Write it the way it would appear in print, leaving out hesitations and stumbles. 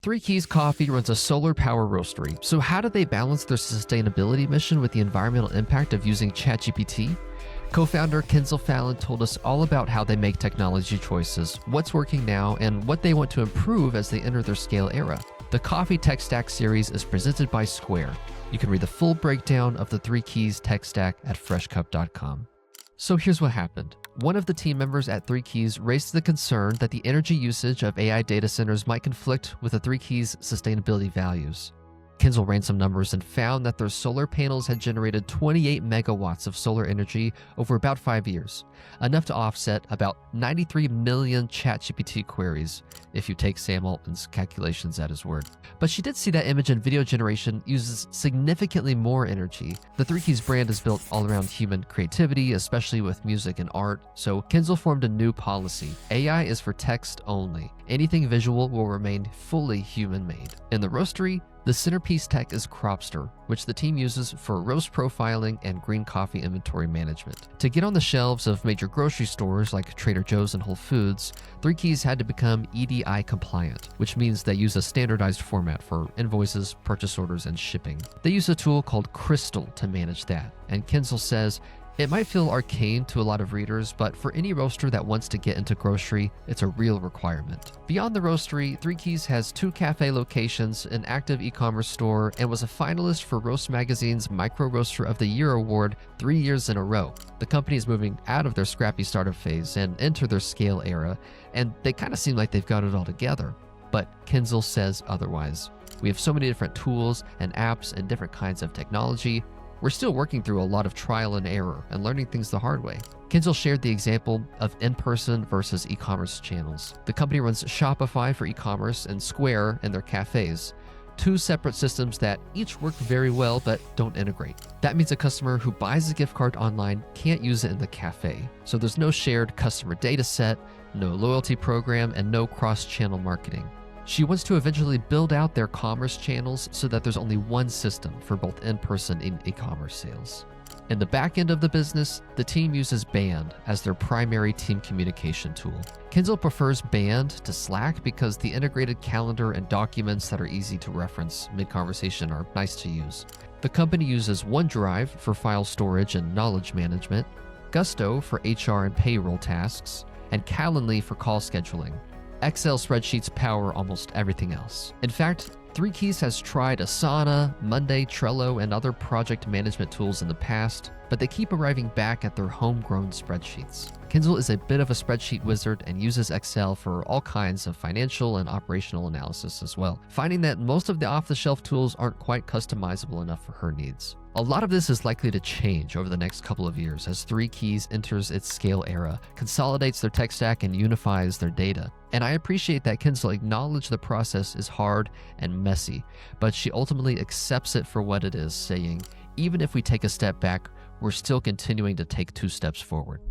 Three Keys Coffee runs a solar power roastery. So how do they balance their sustainability mission with the environmental impact of using ChatGPT? Co-founder Kenzel Fallen told us all about how they make technology choices, what's working now, and what they want to improve as they enter their scale era. The Coffee Tech Stack series is presented by Square. You can read the full breakdown of the Three Keys tech stack at freshcup.com. So here's what happened. One of the team members at Three Keys raised the concern that the energy usage of AI data centers might conflict with the Three Keys' sustainability values. Kenzel ran some numbers and found that their solar panels had generated 28 megawatts of solar energy over about 5 years, enough to offset about 93 million ChatGPT queries, if you take Sam Altman's calculations at his word. But she did see that image and video generation uses significantly more energy. The Three Keys brand is built all around human creativity, especially with music and art, so Kenzel formed a new policy. AI is for text only. Anything visual will remain fully human-made. In the roastery, the centerpiece tech is Cropster, which the team uses for roast profiling and green coffee inventory management. To get on the shelves of major grocery stores like Trader Joe's and Whole Foods, Three Keys had to become EDI compliant, which means they use a standardized format for invoices, purchase orders, and shipping. They use a tool called Crystal to manage that, and Kenzel says, "It might feel arcane to a lot of readers, but for any roaster that wants to get into grocery, it's a real requirement." Beyond the roastery, Three Keys has 2 cafe locations, an active e-commerce store, and was a finalist for Roast Magazine's Micro Roaster of the Year award 3 years in a row. The company is moving out of their scrappy startup phase and enter their scale era, and they kind of seem like they've got it all together. But Kenzel says otherwise. "We have so many different tools and apps and different kinds of technology. We're still working through a lot of trial and error and learning things the hard way." Kenzel shared the example of in-person versus e-commerce channels. The company runs Shopify for e-commerce and Square in their cafes, 2 separate systems that each work very well but don't integrate. That means a customer who buys a gift card online can't use it in the cafe. So there's no shared customer data set, no loyalty program, and no cross-channel marketing. She wants to eventually build out their commerce channels so that there's only one system for both in-person and e-commerce sales. In the back end of the business, the team uses Band as their primary team communication tool. Kenzel prefers Band to Slack because the integrated calendar and documents that are easy to reference mid-conversation are nice to use. The company uses OneDrive for file storage and knowledge management, Gusto for HR and payroll tasks, and Calendly for call scheduling. Excel spreadsheets power almost everything else. In fact, Three Keys has tried Asana, Monday, Trello, and other project management tools in the past, but they keep arriving back at their homegrown spreadsheets. Kenzel is a bit of a spreadsheet wizard and uses Excel for all kinds of financial and operational analysis as well, finding that most of the off-the-shelf tools aren't quite customizable enough for her needs. A lot of this is likely to change over the next couple of years as Three Keys enters its scale era, consolidates their tech stack, and unifies their data. And I appreciate that Kenzel acknowledged the process is hard and messy, but she ultimately accepts it for what it is, saying, "Even if we take a step back, we're still continuing to take 2 steps forward."